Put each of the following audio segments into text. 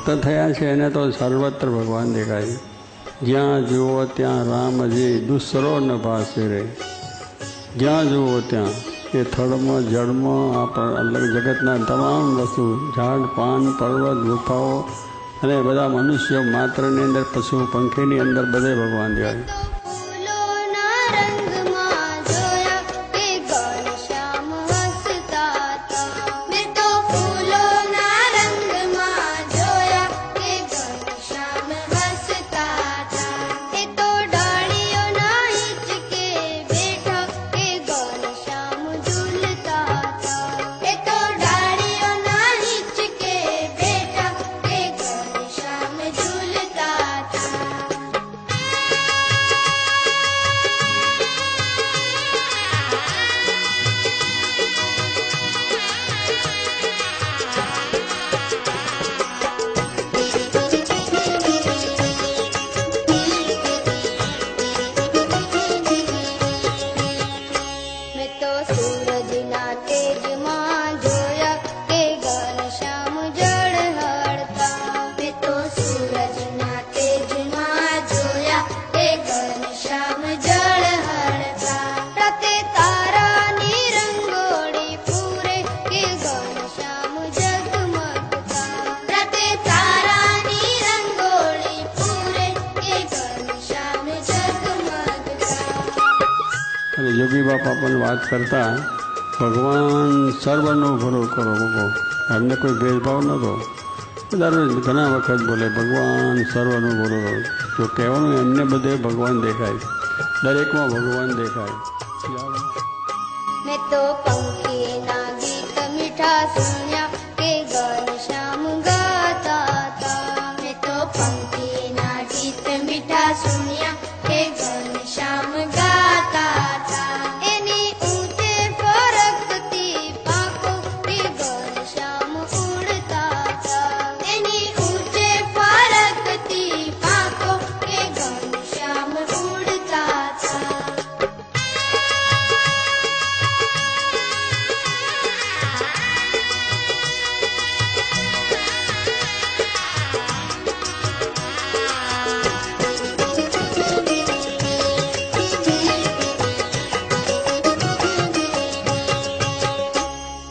ભક્ત થયા છે એને તો સર્વત્ર ભગવાન દેખાય. જ્યાં જુઓ ત્યાં રામજી દુસરો ન ભાસે રે. જ્યાં જુઓ ત્યાં એ થળમાં જળમાં અલગ જગતના તમામ વસ્તુ, ઝાડ પાન પર્વત ગુફાઓ અને બધા મનુષ્યો માત્રની અંદર, પશુ પંખીની અંદર બધે ભગવાન દેખાય. યોગી બાપા પણ વાત કરતા, ભગવાન સર્વનો ભલો કરો મૂકો. એમને કોઈ ભેદભાવ નહોતો. દરરોજ ઘણા વખત બોલે ભગવાન સર્વનો ભલો કરો. જો કહેવાનું એમને બધે ભગવાન દેખાય, દરેકમાં ભગવાન દેખાય. મેં તો પંખીના ગીત મીઠા સુન્યા કે ઘનશ્યામ ગાતા હતા. મેં તો પંખીના ગીત મીઠા સુન્યા કે ઘનશ્યામ ગાતા હતા. એની ઊંચે ફરકતી પાંખો કે ઘનશ્યામ ઉડતા હતા. એની ઊંચે ફરકતી પાંખો કે ઘનશ્યામ ઉડતા હતા.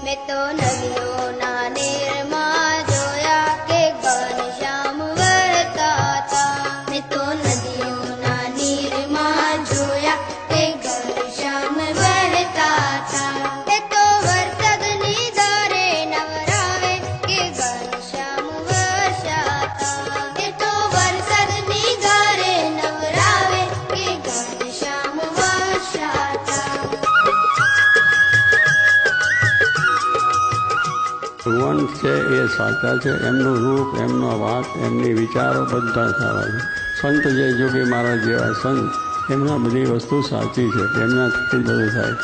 મેં તો નદીઓના નીરમાં જોયા કે ઘનશ્યામ વરતા હતા. મેં તો નદીઓના નીરમાં જોયા કે ઘનશ્યામ વરતા હતા. એ તો વરસાદની ધારે નવરાવે કે ઘનશ્યામ વરસાતા. એ તો વરસાદની ધારે નવરાવે કે ઘનશ્યામ વરસાતા. ભગવાન છે એ સાચા છે. એમનું રૂપ, એમનો વાત, એમની વિચારો બધા સારા છે. સંત જે જોગી મહારાજ જેવા સંત, એમના બધી વસ્તુ સાચી છે. એમના થકી જ બધું થાય.